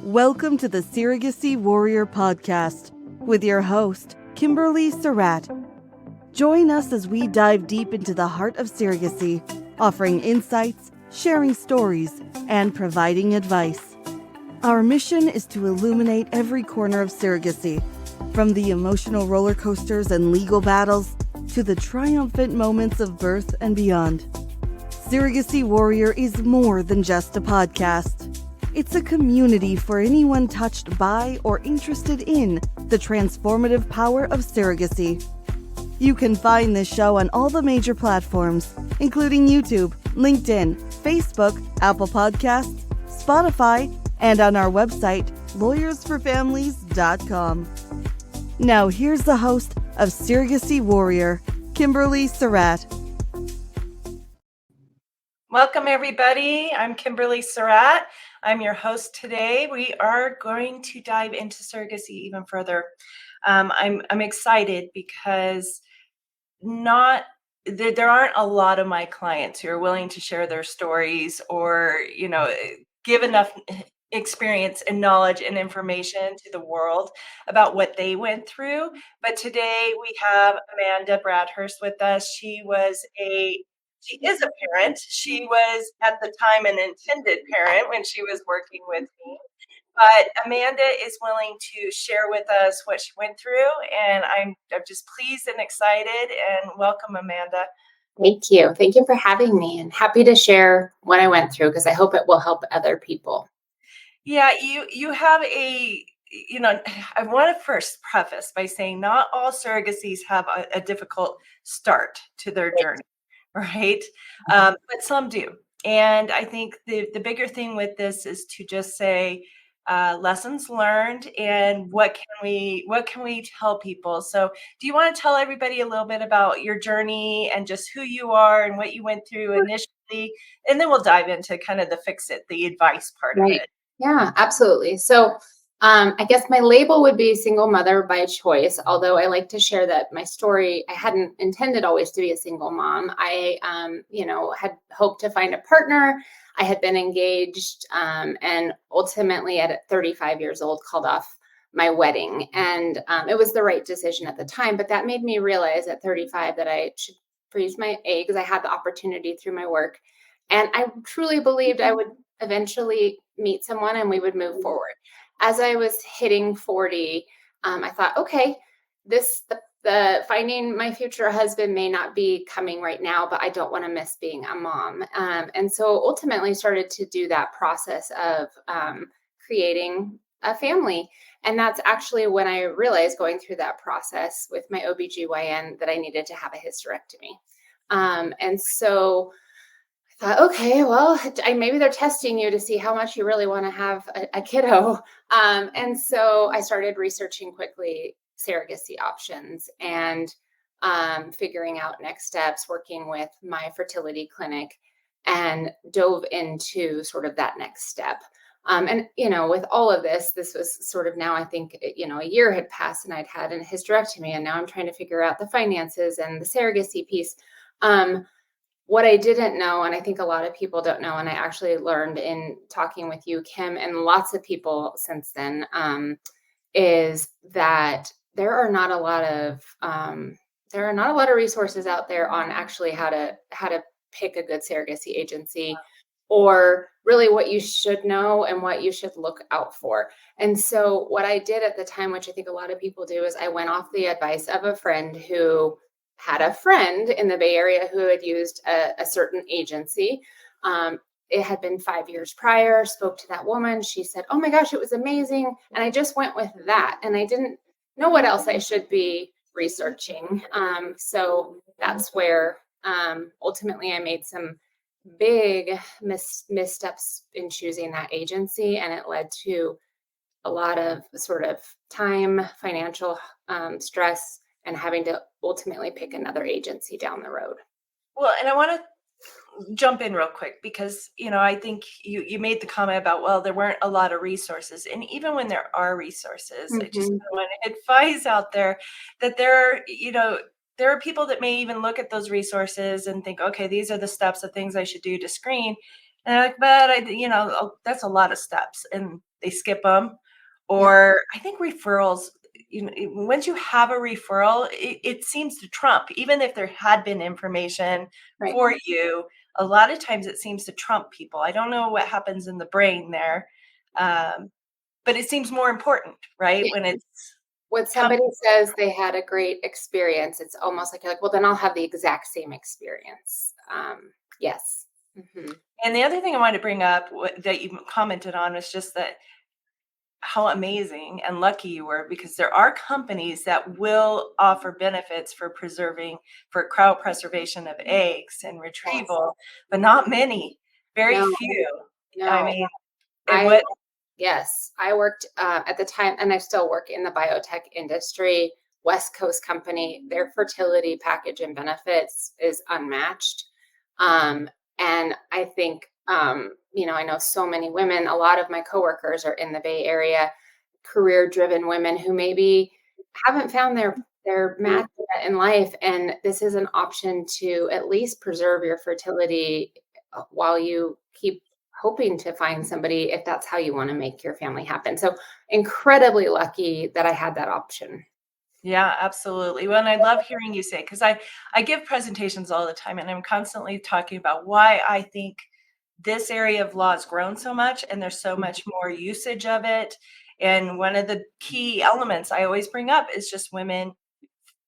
Welcome to the Surrogacy Warrior Podcast with your host, Kimberly Surratt. Join us as we dive deep into the heart of surrogacy, offering insights, sharing stories, and providing advice. Our mission is to illuminate every corner of surrogacy, from the emotional roller coasters and legal battles to the triumphant moments of birth and beyond. Surrogacy Warrior is more than just a podcast. It's a community for anyone touched by or interested in the transformative power of surrogacy. You can find this show on all the major platforms, including YouTube, LinkedIn, Facebook, Apple Podcasts, Spotify, and on our website, lawyersforfamilies.com. Now here's the host of Surrogacy Warrior, Kimberly Surratt. Welcome, everybody. I'm Kimberly Surratt. I'm your host today. We are going to dive into surrogacy even further. I'm excited because there aren't a lot of my clients who are willing to share their stories or give enough experience and knowledge and information to the world about what they went through. But today we have Amanda Bradhurst with us. She is a parent. She was at the time an intended parent when she was working with me. But Amanda is willing to share with us what she went through, and I'm just pleased and excited. And welcome, Amanda. Thank you. Thank you for having me, and happy to share what I went through because I hope it will help other people. Yeah, you have I want to first preface by saying not all surrogacies have a difficult start to their journey. Right. But some do. And I think the bigger thing with this is to just say lessons learned and what can we tell people. So do you want to tell everybody a little bit about your journey and just who you are and what you went through initially? And then we'll dive into kind of the advice part of it. Yeah, absolutely. So I guess my label would be single mother by choice, although I like to share that my story, I hadn't intended always to be a single mom. I, had hoped to find a partner. I had been engaged and ultimately at 35 years old called off my wedding. And it was the right decision at the time, but that made me realize at 35 that I should freeze my eggs. I had the opportunity through my work. And I truly believed I would eventually meet someone and we would move forward. As I was hitting 40, I thought, okay, the finding my future husband may not be coming right now, but I don't want to miss being a mom. And so ultimately started to do that process of creating a family. And that's actually when I realized going through that process with my OBGYN that I needed to have a hysterectomy. And so okay, well, maybe they're testing you to see how much you really want to have a kiddo. And so I started researching quickly surrogacy options and figuring out next steps, working with my fertility clinic and dove into sort of that next step. And, with all of this was sort of now, I think, a year had passed and I'd had a hysterectomy and now I'm trying to figure out the finances and the surrogacy piece. What I didn't know, and I think a lot of people don't know, and I actually learned in talking with you, Kim, and lots of people since then, is that there are not a lot of resources out there on actually how to pick a good surrogacy agency, or really what you should know and what you should look out for. And so what I did at the time, which I think a lot of people do, is I went off the advice of a friend who had a friend in the Bay Area who had used a certain agency. It had been 5 years prior, spoke to that woman. She said, oh my gosh, it was amazing. And I just went with that. And I didn't know what else I should be researching. So that's where ultimately I made some big missteps in choosing that agency. And it led to a lot of sort of time, financial stress, and having to ultimately pick another agency down the road. Well, and I want to jump in real quick because, I think you made the comment about, well, there weren't a lot of resources. And even when there are resources, I just want to advise out there that there are people that may even look at those resources and think, okay, these are the steps of things I should do to screen. And but that's a lot of steps. And they skip them. Or I think referrals, once you have a referral, it seems to trump, even if there had been information for you, a lot of times it seems to trump people. I don't know what happens in the brain there. But it seems more important, right? When it's when somebody says they had a great experience, it's almost like you're like, well, then I'll have the exact same experience. Yes. Mm-hmm. And the other thing I wanted to bring up that you commented on was just that how amazing and lucky you were, because there are companies that will offer benefits for cryopreservation of eggs and retrieval, but not many, very few. No. I mean, Yes, I worked at the time, and I still work in the biotech industry. West Coast company, their fertility package and benefits is unmatched. And I think, I know so many women, a lot of my coworkers are in the Bay Area, career-driven women who maybe haven't found their match yet in life. And this is an option to at least preserve your fertility while you keep hoping to find somebody, if that's how you want to make your family happen. So incredibly lucky that I had that option. Yeah, absolutely. Well, and I love hearing you say, because I give presentations all the time, and I'm constantly talking about why I think this area of law has grown so much, and there's so much more usage of it. And one of the key elements I always bring up is just women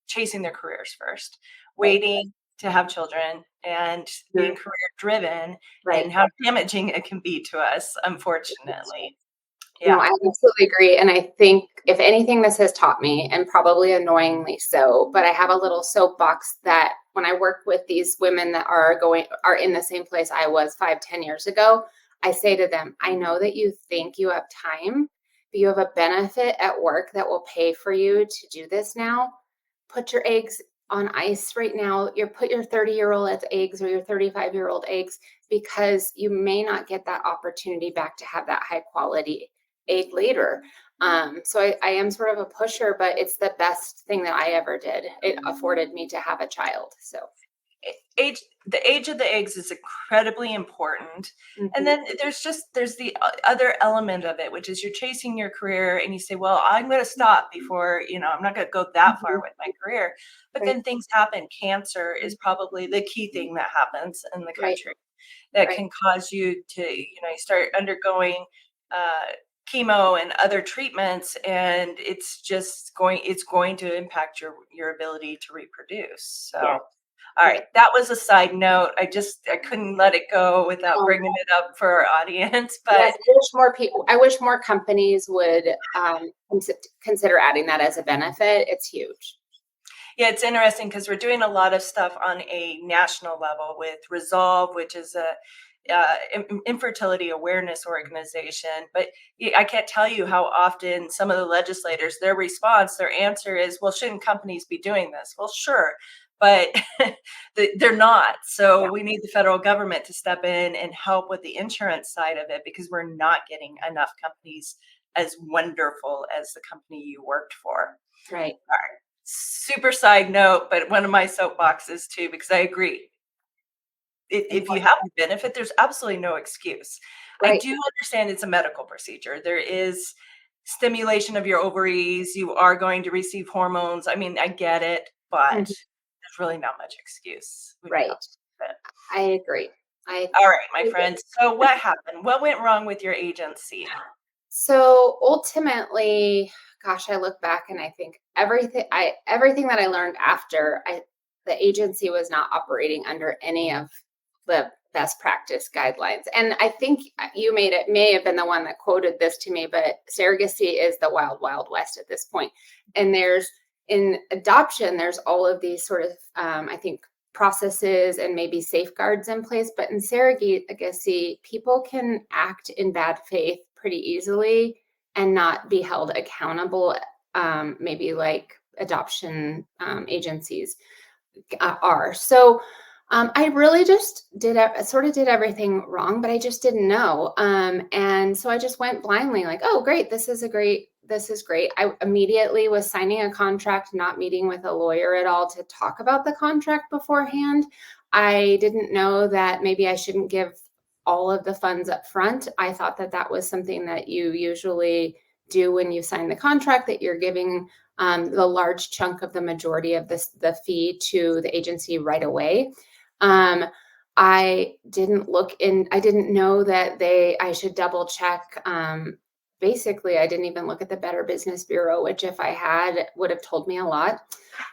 chasing their careers first, waiting to have children, and being career driven, and how damaging it can be to us, unfortunately. Yeah. No, I absolutely agree. And I think if anything, this has taught me, and probably annoyingly so, but I have a little soapbox that when I work with these women that are in the same place I was 5-10 years ago, I say to them, I know that you think you have time, but you have a benefit at work that will pay for you to do this now. Put your eggs on ice right now. Put your 30-year-old eggs or your 35-year-old eggs, because you may not get that opportunity back to have that high quality egg later. So I am sort of a pusher, but it's the best thing that I ever did. It afforded me to have a child. So the age of the eggs is incredibly important. Mm-hmm. And then there's the other element of it, which is you're chasing your career and you say, well, I'm going to stop before, I'm not going to go that far with my career. But then things happen. Cancer is probably the key thing that happens in the country that can cause you to, you start undergoing chemo and other treatments, and it's going to impact your ability to reproduce. So all right, that was a side note. I couldn't let it go without bringing it up for our audience. But yes, I wish more companies would consider adding that as a benefit. It's huge. Yeah, it's interesting because we're doing a lot of stuff on a national level with Resolve, which is a infertility awareness organization. But I can't tell you how often some of the legislators, their answer is, well, shouldn't companies be doing this? Well, sure, but they're not. So we need the federal government to step in and help with the insurance side of it, because we're not getting enough companies as wonderful as the company you worked for. Right. All right. Super side note, but one of my soapboxes too, because I agree. If you have a benefit, there's absolutely no excuse. I do understand it's a medical procedure. There is stimulation of your ovaries. You are going to receive hormones. I mean, I get it, but there's really not much excuse. Right. I agree. All right, my friend. So what happened? What went wrong with your agency? So ultimately, gosh, I look back and I think everything that I learned after the agency was not operating under any of the best practice guidelines. And I think you may have been the one that quoted this to me, but surrogacy is the wild, wild west at this point. And in adoption, there's all of these sort of, I think, processes and maybe safeguards in place. But in surrogacy, people can act in bad faith pretty easily and not be held accountable, maybe like adoption agencies are. So I really just did everything wrong, but I just didn't know. And so I just went blindly like, oh, great. This is great. I immediately was signing a contract, not meeting with a lawyer at all to talk about the contract beforehand. I didn't know that maybe I shouldn't give all of the funds up front. I thought that that was something that you usually do when you sign the contract, that you're giving the large chunk of the majority of the fee to the agency right away. I didn't I didn't know that I should double check. Basically, I didn't even look at the Better Business Bureau, which if I had would have told me a lot.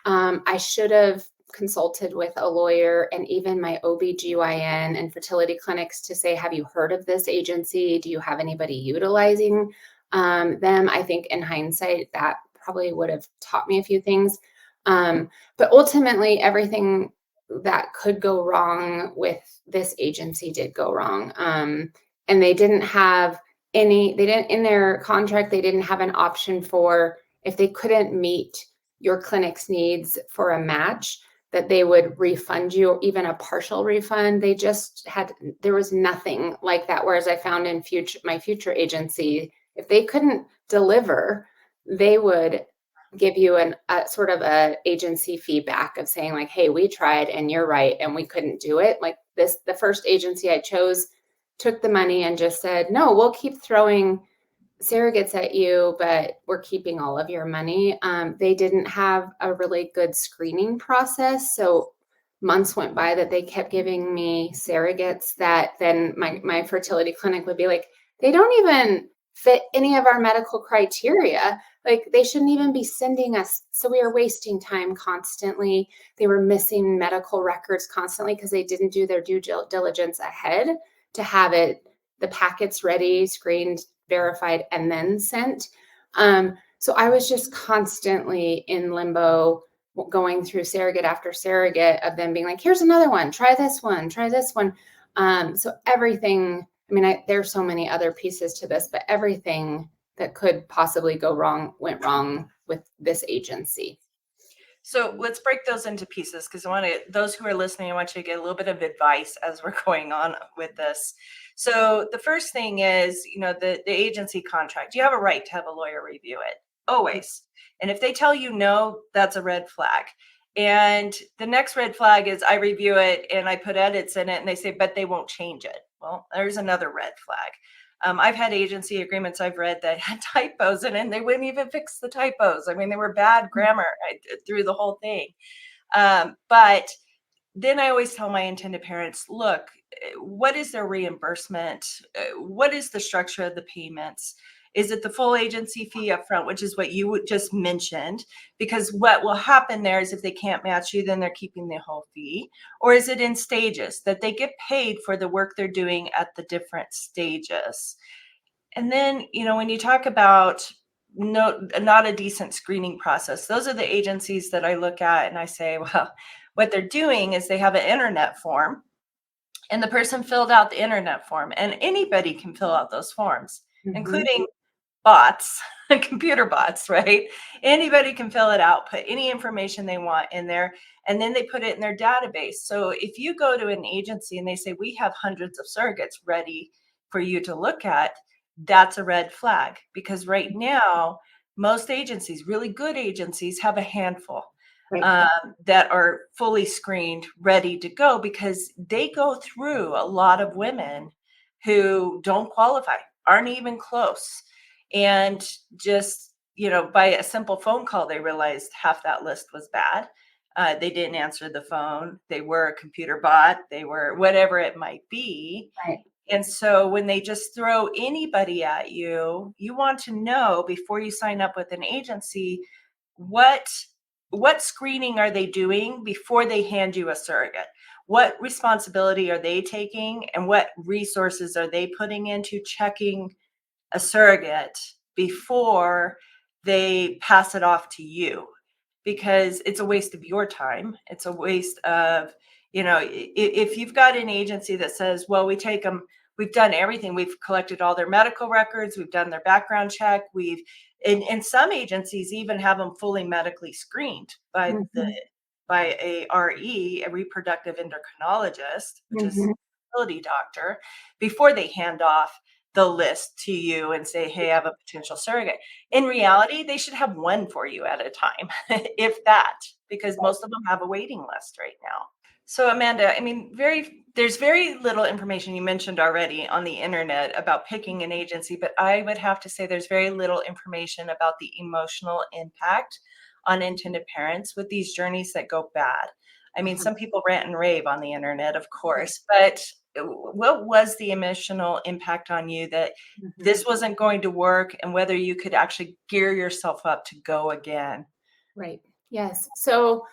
I should have consulted with a lawyer and even my OBGYN and fertility clinics to say, have you heard of this agency? Do you have anybody utilizing them? I think in hindsight, that probably would have taught me a few things. But ultimately, everything that could go wrong with this agency did go wrong. And they didn't have in their contract, they didn't have an option for, if they couldn't meet your clinic's needs for a match, that they would refund you, even a partial refund. There was nothing like that. Whereas I found in my future agency, if they couldn't deliver, they would give you a sort of a agency feedback of saying like, hey, we tried and you're right, and we couldn't do it. Like the first agency I chose took the money and just said, no, we'll keep throwing surrogates at you, but we're keeping all of your money. They didn't have a really good screening process. So months went by that they kept giving me surrogates that then my fertility clinic would be like, they don't even fit any of our medical criteria. Like they shouldn't even be sending us. So we were wasting time constantly. They were missing medical records constantly because they didn't do their due diligence ahead to have the packets ready, screened, verified, and then sent. So I was just constantly in limbo, going through surrogate after surrogate of them being like, here's another one, try this one, try this one. So everything, I mean, there's so many other pieces to this, but everything that could possibly go wrong went wrong with this agency. So let's break those into pieces, because those who are listening, I want you to get a little bit of advice as we're going on with this. So the first thing is, the agency contract. You have a right to have a lawyer review it, always. And if they tell you no, that's a red flag. And the next red flag is I review it and I put edits in it and they say, but they won't change it. Well, there's another red flag. I've had agency agreements I've read that had typos in it, and they wouldn't even fix the typos. I mean, they were bad grammar through the whole thing. But then I always tell my intended parents, look, what is their reimbursement? What is the structure of the payments? Is it the full agency fee up front, which is what you just mentioned? Because what will happen there is if they can't match you, then they're keeping the whole fee. Or is it in stages that they get paid for the work they're doing at the different stages? And then, when you talk about not a decent screening process, those are the agencies that I look at and I say, well, what they're doing is they have an internet form and the person filled out the internet form, and anybody can fill out those forms, including bots, computer bots, right? Anybody can fill it out, put any information they want in there, and then they put it in their database. So if you go to an agency and they say, we have hundreds of surrogates ready for you to look at, that's a red flag, because right now, most agencies, really good agencies, have a handful that are fully screened, ready to go, because they go through a lot of women who don't qualify, aren't even close. And just, by a simple phone call, they realized half that list was bad. They didn't answer the phone. They were a computer bot. They were whatever it might be. Right. And so when they just throw anybody at you, you want to know before you sign up with an agency, what screening are they doing before they hand you a surrogate? What responsibility are they taking, and what resources are they putting into checking a surrogate before they pass it off to you? Because it's a waste of your time. It's a waste of, if you've got an agency that says, well, we take them, we've done everything. We've collected all their medical records. We've done their background check. And some agencies even have them fully medically screened by a RE, a reproductive endocrinologist, which is a fertility doctor, before they hand off the list to you and say, hey, I have a potential surrogate. In reality, they should have one for you at a time, if that, because most of them have a waiting list right now. So Amanda, I mean, there's very little information you mentioned already on the internet about picking an agency, but I would have to say there's very little information about the emotional impact on intended parents with these journeys that go bad. I mean, some people rant and rave on the internet, of course, but what was the emotional impact on you that this wasn't going to work, and whether you could actually gear yourself up to go again? Right. Yes. So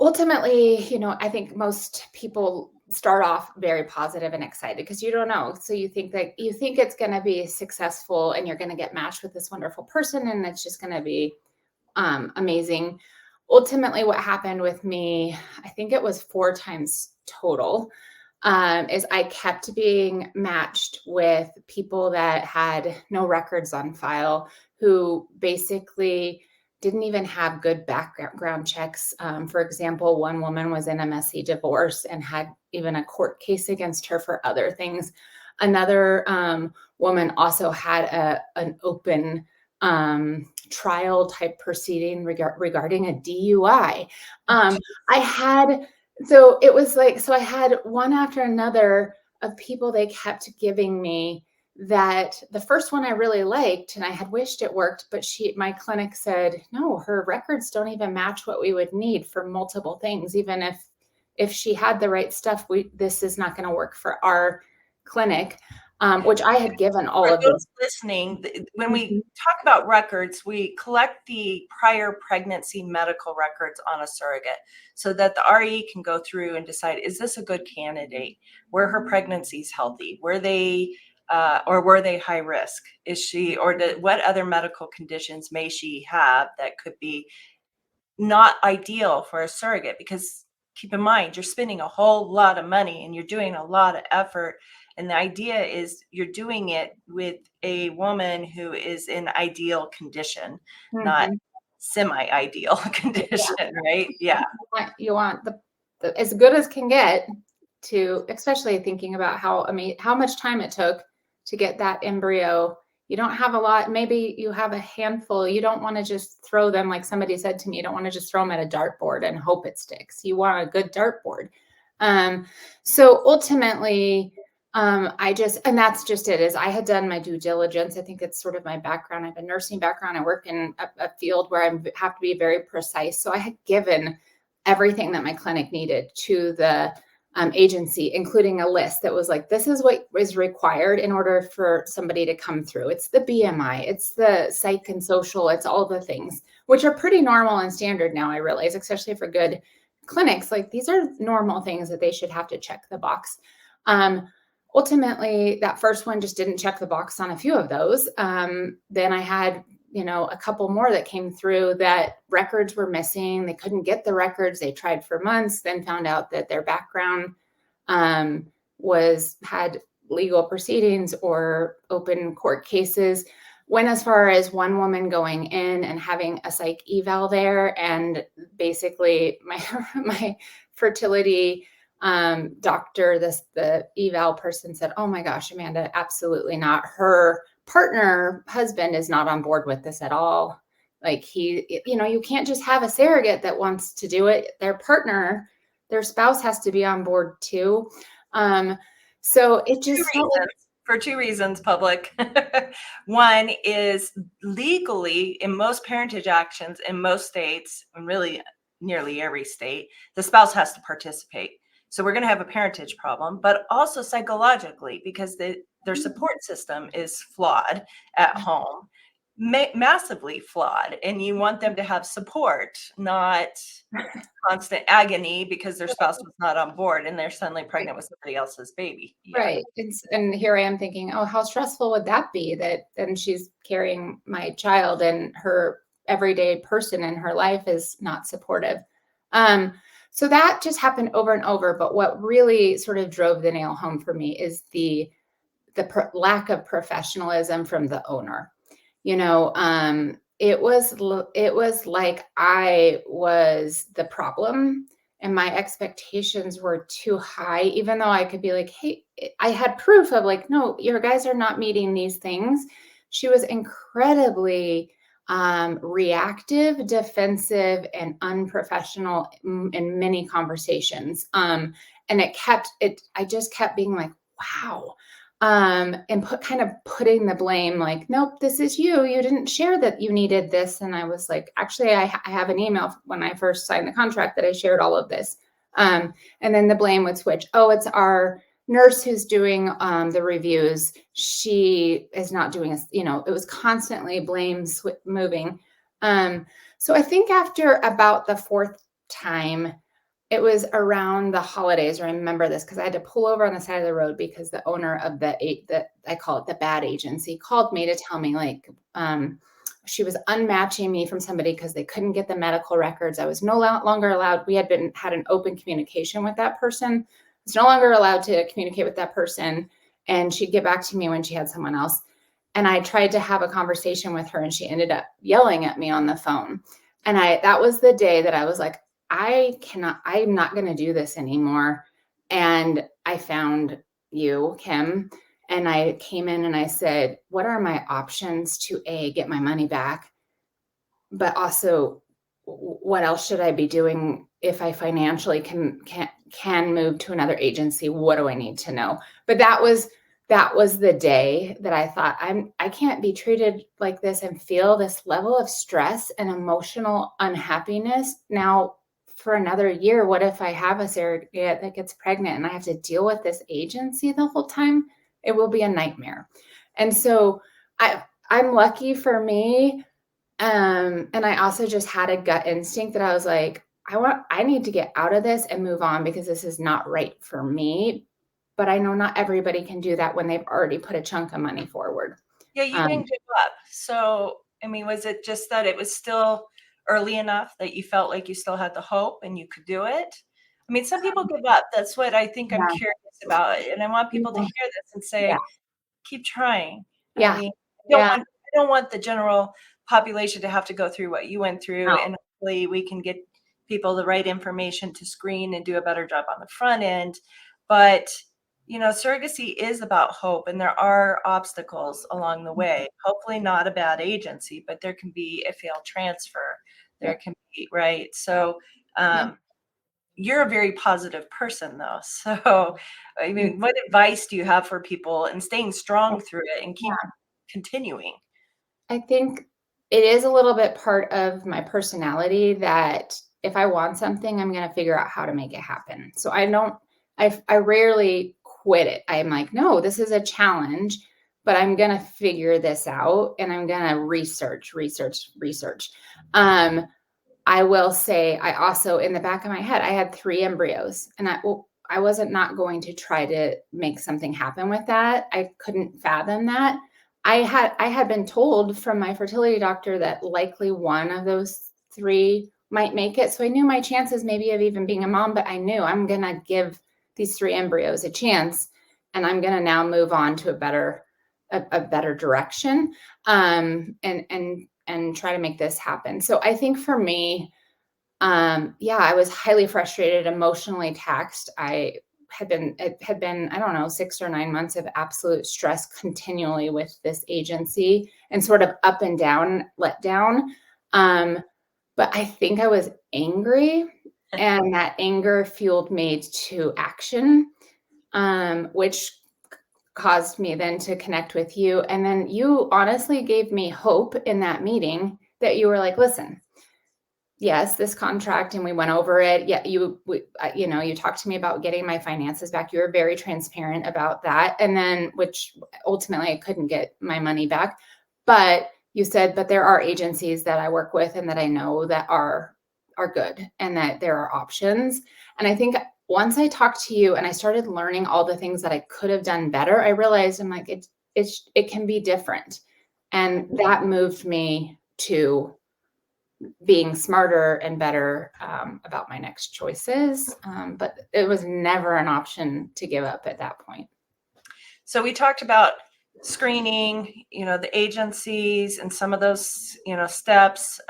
ultimately, I think most people start off very positive and excited because you don't know. So you think it's going to be successful and you're going to get matched with this wonderful person and it's just going to be amazing. Ultimately, what happened with me, I think it was 4 times total, is I kept being matched with people that had no records on file, who basically didn't even have good background checks. For example, one woman was in a messy divorce and had even a court case against her for other things. Another woman also had an open trial type proceeding regarding a DUI. I had one after another of people they kept giving me, that the first one I really liked and I had wished it worked, but my clinic said, no, her records don't even match what we would need for multiple things. Even if she had the right stuff, this is not going to work for our clinic, which I had given all For of those those. listening, when we talk about records, we collect the prior pregnancy medical records on a surrogate so that the RE can go through and decide, is this a good candidate? Were her pregnancies healthy? Were they high risk? What other medical conditions may she have that could be not ideal for a surrogate? Because keep in mind, you're spending a whole lot of money and you're doing a lot of effort. And the idea is you're doing it with a woman who is in ideal condition, not semi-ideal condition, right? Yeah. You want the as good as can get, to, especially thinking about how much time it took to get that embryo. You don't have a lot. Maybe you have a handful. You don't want to just throw them, like somebody said to me, you don't want to just throw them at a dartboard and hope it sticks. You want a good dartboard. So ultimately, and that's just it, is I had done my due diligence. I think it's sort of my background. I have a nursing background. I work in a field where I have to be very precise. So I had given everything that my clinic needed to the agency, including a list that was like, this is what is required in order for somebody to come through. It's the BMI, it's the psych and social, it's all the things, which are pretty normal and standard now, I realize, especially for good clinics. Like, these are normal things that they should have to check the box. Ultimately, that first one just didn't check the box on a few of those. Then I had a couple more that came through that records were missing. They couldn't get the records. They tried for months, then found out that their background had legal proceedings or open court cases. Went as far as one woman going in and having a psych eval there. And basically my fertility doctor, the eval person, said, oh my gosh, Amanda, absolutely not. Her husband is not on board with this at all. Like, you can't just have a surrogate that wants to do it. Their spouse has to be on board too. So it just for 2 reasons, public. One is, legally, in most parentage actions in most states, and really nearly every state, the spouse has to participate. So we're going to have a parentage problem, but also psychologically, because their support system is flawed at home, massively flawed. And you want them to have support, not constant agony because their spouse was not on board and they're suddenly pregnant with somebody else's baby. Yeah. Right. And here I am thinking, oh, how stressful would that be, that then she's carrying my child and her everyday person in her life is not supportive. So that just happened over and over. But what really sort of drove the nail home for me is the lack of professionalism from the owner. It was like I was the problem and my expectations were too high, even though I could be like, hey, I had proof of like, no, your guys are not meeting these things. She was incredibly reactive, defensive, and unprofessional in many conversations. And I just kept being like, wow. And kind of putting the blame like, nope, this is you. You didn't share that you needed this. And I was like, actually, I have an email when I first signed the contract that I shared all of this. And then the blame would switch. Oh, it's our nurse who's doing the reviews. She is not doing it was constantly blames moving. So I think after about the fourth time, it was around the holidays. I remember this because I had to pull over on the side of the road because the owner of I call it the bad agency, called me to tell me like she was unmatching me from somebody because they couldn't get the medical records. I was no longer allowed. We had an open communication with that person. I was no longer allowed to communicate with that person, and she'd get back to me when she had someone else. And I tried to have a conversation with her, and she ended up yelling at me on the phone. And that was the day that I was like, I'm not going to do this anymore. And I found you, Kim, and I came in and I said, what are my options to get my money back? But also, what else should I be doing if I financially can move to another agency? What do I need to know? But that was the day that I thought I can't be treated like this and feel this level of stress and emotional unhappiness now for another year. What if I have a surrogate that gets pregnant and I have to deal with this agency the whole time? It will be a nightmare. And so I'm lucky for me. And I also just had a gut instinct that I was like, I need to get out of this and move on because this is not right for me. But I know not everybody can do that when they've already put a chunk of money forward. Yeah, you didn't give up. So, I mean, was it just that it was still early enough that you felt like you still had the hope and you could do it? I mean, some people give up. That's what I think I'm curious about. And I want people to hear this and say, keep trying. Yeah. I mean, I don't want the general population to have to go through what you went through. No. And hopefully we can get people the right information to screen and do a better job on the front end. But surrogacy is about hope, and there are obstacles along the way. Hopefully not a bad agency, but there can be a failed transfer. There can be, right? So you're a very positive person, though. So, I mean, what advice do you have for people in staying strong through it and keep continuing? I think it is a little bit part of my personality that if I want something, I'm going to figure out how to make it happen. So I rarely quit it. I'm like, no, this is a challenge, but I'm going to figure this out and I'm going to research. I will say, I also, in the back of my head, I had 3 embryos and I wasn't not going to try to make something happen with that. I couldn't fathom that. I had been told from my fertility doctor that likely one of those 3 might make it. So I knew my chances maybe of even being a mom, but I knew I'm going to give these 3 embryos a chance, and I'm going to now move on to a better direction, and try to make this happen. So I think for me, I was highly frustrated, emotionally taxed. It had been, I don't know, 6 or 9 months of absolute stress continually with this agency and sort of up and down, let down. But I think I was angry, and that anger fueled me to action, which caused me then to connect with you. And then you honestly gave me hope in that meeting that you were like, listen, yes, this contract, and we went over it. Yeah, you talked to me about getting my finances back. You were very transparent about that. And then, which ultimately I couldn't get my money back, but you said, but there are agencies that I work with and that I know that are good and that there are options. And I think once I talked to you and I started learning all the things that I could have done better, I realized I'm like, it can be different. And that moved me to being smarter and better about my next choices. But it was never an option to give up at that point. So we talked about screening, the agencies and some of those, steps.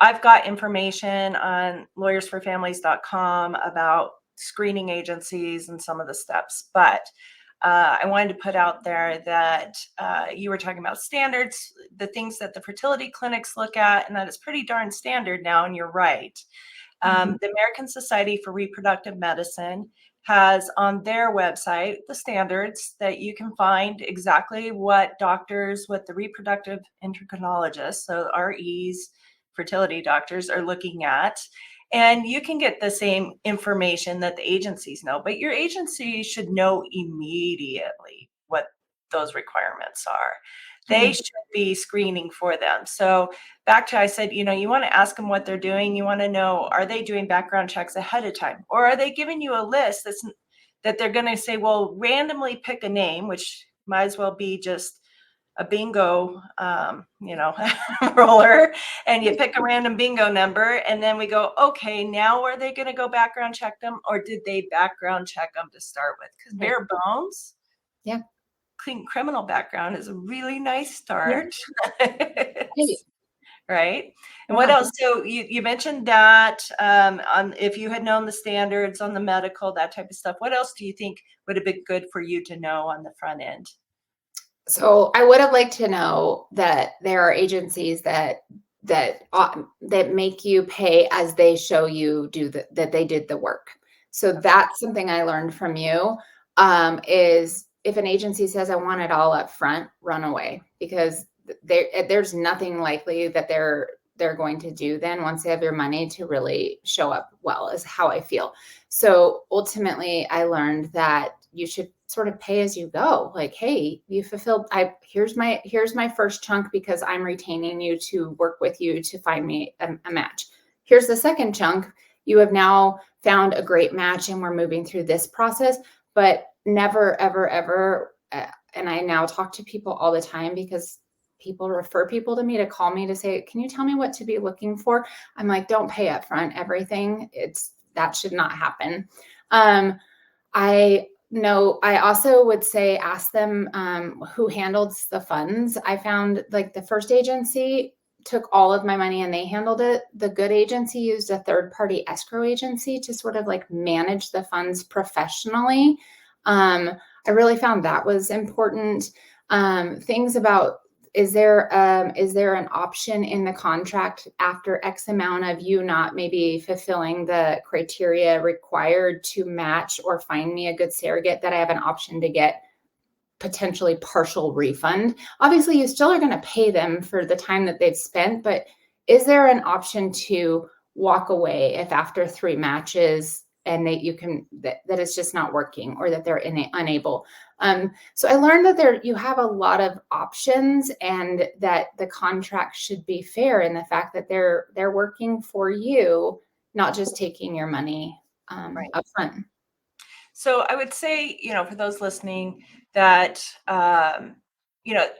I've got information on lawyersforfamilies.com about screening agencies and some of the steps, but I wanted to put out there that you were talking about standards, the things that the fertility clinics look at, and that is pretty darn standard now, and you're right. The American Society for Reproductive Medicine has on their website the standards that you can find exactly what doctors, what the reproductive endocrinologists, so REs, fertility doctors, are looking at. And you can get the same information that the agencies know, but your agency should know immediately what those requirements are. They should be screening for them. So back to, I said, you want to ask them what they're doing. You want to know, are they doing background checks ahead of time? Or are they giving you a list that they're going to say, well, randomly pick a name, which might as well be just a bingo, roller, and you pick a random bingo number. And then we go, okay, now are they going to go background check them? Or did they background check them to start with? Because bare bones. Yeah. Clean criminal background is a really nice start. Yeah. Right. And what else? So you mentioned that on if you had known the standards on the medical, that type of stuff, what else do you think would have been good for you to know on the front end? So I would have liked to know that there are agencies that make you pay as they show you that they did the work. So that's something I learned from you, is if an agency says, I want it all up front, run away, because there's nothing likely that they're going to do then once they have your money to really show up well, is how I feel. So ultimately I learned that you should sort of pay as you go. Like, hey, you fulfilled, here's my first chunk because I'm retaining you to work with you to find me a match. Here's the second chunk. You have now found a great match and we're moving through this process, but never, ever, ever. And I now talk to people all the time because people refer people to me to call me to say, can you tell me what to be looking for? I'm like, don't pay up front everything. That should not happen. I also would say, ask them who handles the funds. I found like the first agency took all of my money and they handled it. The good agency used a third-party escrow agency to sort of like manage the funds professionally. I really found that was important. Things about, is there an option in the contract after X amount of you not maybe fulfilling the criteria required to match or find me a good surrogate, that I have an option to get potentially partial refund? Obviously, you still are going to pay them for the time that they've spent, but is there an option to walk away if after 3 matches and that it's just not working, or that they're unable? So I learned that you have a lot of options, and that the contract should be fair in the fact that they're working for you, not just taking your money up front. So I would say, for those listening, that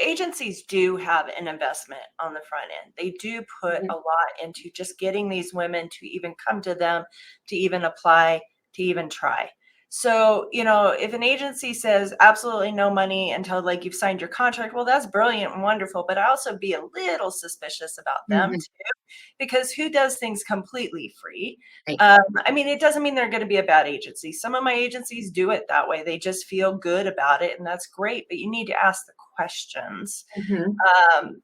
agencies do have an investment on the front end. They do put a lot into just getting these women to even come to them, to even apply, to even try. So, if an agency says absolutely no money until like you've signed your contract, well, that's brilliant and wonderful, but I also be a little suspicious about them too, because who does things completely free? Right. It doesn't mean they're going to be a bad agency. Some of my agencies do it that way. They just feel good about it, and that's great, but you need to ask the questions.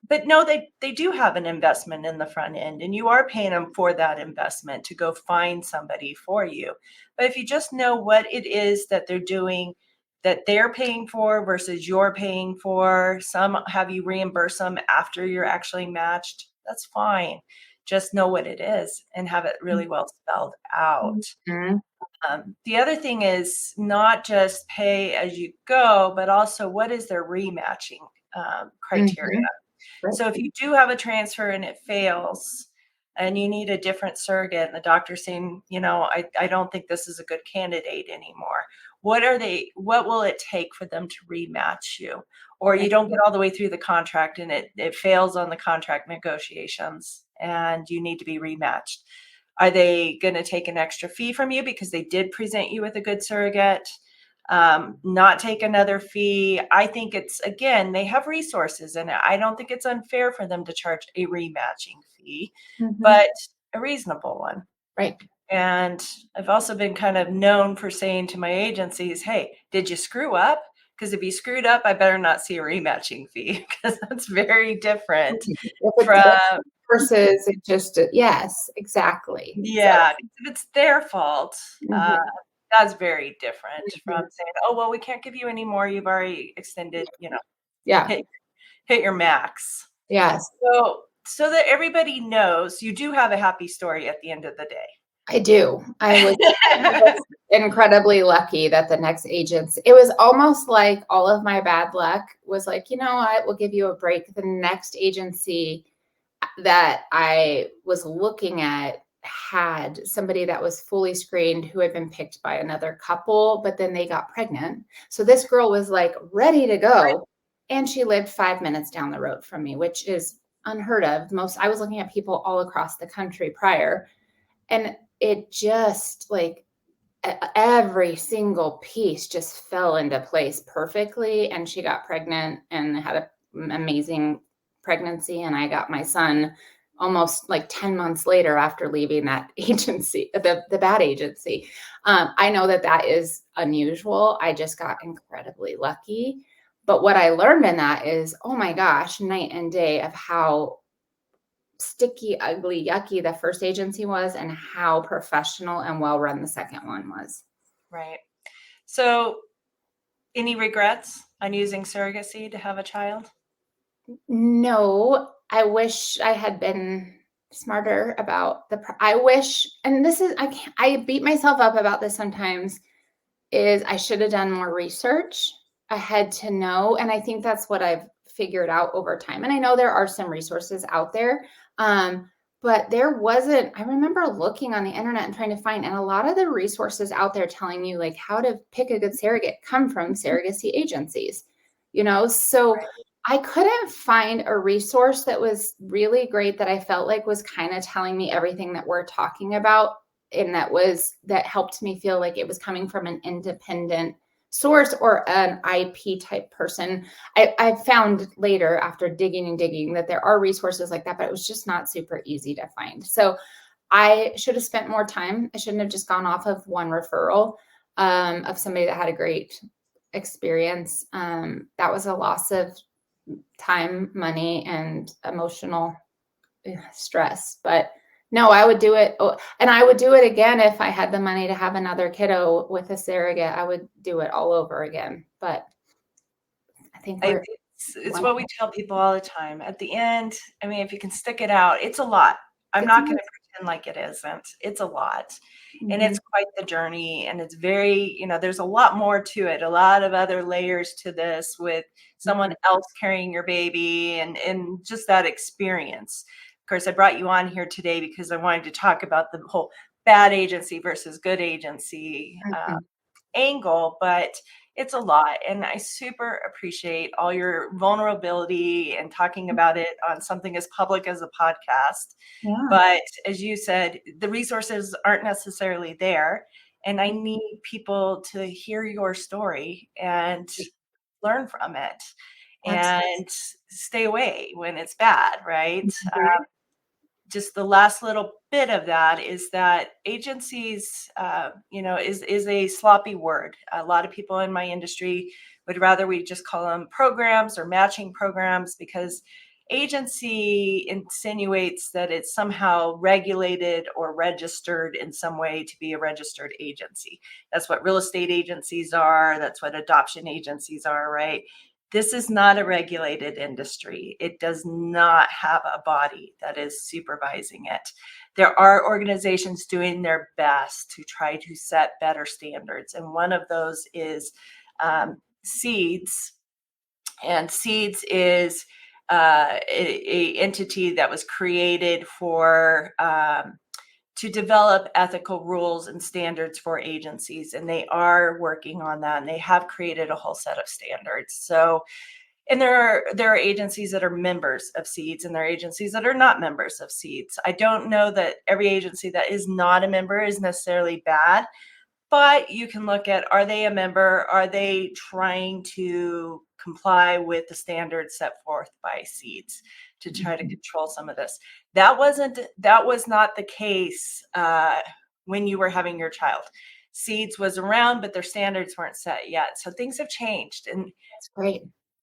But no, they do have an investment in the front end, and you are paying them for that investment to go find somebody for you. But if you just know what it is that they're doing, that they're paying for versus you're paying for, some have you reimburse them after you're actually matched, that's fine. Just know what it is and have it really well spelled out. The other thing is not just pay as you go, but also what is their rematching criteria. Right. So if you do have a transfer and it fails and you need a different surrogate and the doctor's saying, I don't think this is a good candidate anymore, what will it take for them to rematch you? Or you don't get all the way through the contract and it fails on the contract negotiations and you need to be rematched. Are they going to take an extra fee from you because they did present you with a good surrogate? Not take another fee? I think it's, again, they have resources, and I don't think it's unfair for them to charge a rematching fee, but a reasonable one. Right. And I've also been kind of known for saying to my agencies, hey, did you screw up? Because if you screwed up, I better not see a rematching fee, because that's very different If from, it's versus it just, yes, exactly. yeah, if it's their fault, Mhm. that's very different from Mhm. saying, oh, well, we can't give you any more. You've already extended, Yeah. hit your max. Yes. So that everybody knows, you do have a happy story at the end of the day. I do. I was incredibly lucky that the next agency, it was almost like all of my bad luck was like, you know what, we'll give you a break. The next agency that I was looking at had somebody that was fully screened who had been picked by another couple, but then they got pregnant. So this girl was like ready to go. And she lived 5 minutes down the road from me, which is unheard of. I was looking at people all across the country prior. And it just like every single piece just fell into place perfectly. And she got pregnant and had an amazing pregnancy. And I got my son almost like 10 months later after leaving that agency, the bad agency. I know that is unusual. I just got incredibly lucky. But what I learned in that is, oh my gosh, night and day of how sticky, ugly, yucky the first agency was and how professional and well run the second one was. Right. So any regrets on using surrogacy to have a child? No, I wish I had been smarter about I wish, and this is, I beat myself up about this sometimes, is I should have done more research. I had to know. And I think that's what I've figured out over time. And I know there are some resources out there. But there wasn't, I remember looking on the internet and trying to find, and a lot of the resources out there telling you like how to pick a good surrogate come from surrogacy agencies, so I couldn't find a resource that was really great that I felt like was kind of telling me everything that we're talking about. And that helped me feel like it was coming from an independent source or an IP type person. I found later after digging and digging that there are resources like that, but it was just not super easy to find. So I should have spent more time. I shouldn't have just gone off of one referral of somebody that had a great experience. That was a loss of time, money, and emotional stress. But no, I would do it. And I would do it again if I had the money to have another kiddo with a surrogate. I would do it all over again. But I think it's what we tell people all the time. At the end, I mean, if you can stick it out, it's a lot. I'm not going to pretend like it isn't. It's a lot. Mm-hmm. And it's quite the journey. And it's very, there's a lot more to it, a lot of other layers to this with someone else carrying your baby and just that experience. Of course, I brought you on here today because I wanted to talk about the whole bad agency versus good agency angle, but it's a lot. And I super appreciate all your vulnerability and talking about it on something as public as a podcast. Yeah. But as you said, the resources aren't necessarily there. And I need people to hear your story and learn from it. Absolutely. And stay away when it's bad, right? Just the last little bit of that is that agencies, is a sloppy word. A lot of people in my industry would rather we just call them programs or matching programs, because agency insinuates that it's somehow regulated or registered in some way to be a registered agency. That's what real estate agencies are. That's what adoption agencies are, right? This is not a regulated industry. It does not have a body that is supervising it. There are organizations doing their best to try to set better standards. And one of those is SEEDS. And SEEDS is a entity that was created for to develop ethical rules and standards for agencies. And they are working on that. And they have created a whole set of standards. So, and there are agencies that are members of SEEDS, and there are agencies that are not members of SEEDS. I don't know that every agency that is not a member is necessarily bad, but you can look at, are they a member? Are they trying to comply with the standards set forth by SEEDS to try to control some of this? That was not the case when you were having your child. seeds was around, but their standards weren't set yet. So things have changed. And That's great.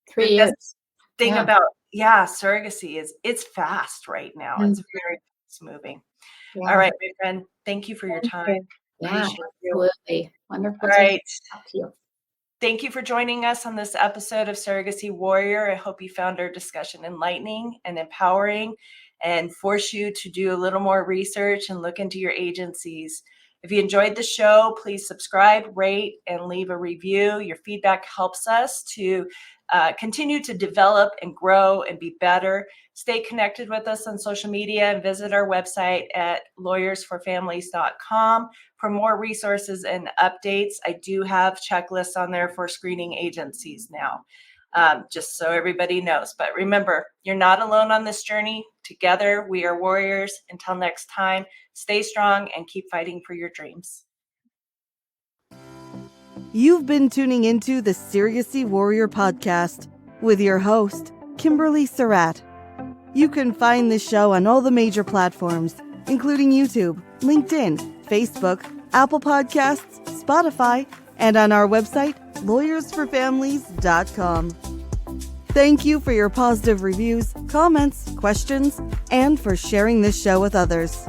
3 years. Thing Yeah. about surrogacy is it's fast right now. It's very fast moving. Yeah. All right, my friend. Thank you for your time. Yeah, Appreciate you. absolutely. Wonderful. All to right. talk to you. Thank you for joining us on this episode of Surrogacy Warrior. I hope you found our discussion enlightening and empowering and force you to do a little more research and look into your agencies. If you enjoyed the show, please subscribe, rate, and leave a review. Your feedback helps us to continue to develop and grow and be better. Stay connected with us on social media and visit our website at lawyersforfamilies.com for more resources and updates. I do have checklists on there for screening agencies now, just so everybody knows. But remember, you're not alone on this journey. Together, we are warriors. Until next time, stay strong and keep fighting for your dreams. You've been tuning into the Surrogacy Warrior Podcast with your host, Kimberly Surratt. You can find this show on all the major platforms, including YouTube, LinkedIn, Facebook, Apple Podcasts, Spotify, and on our website, lawyersforfamilies.com. Thank you for your positive reviews, comments, questions, and for sharing this show with others.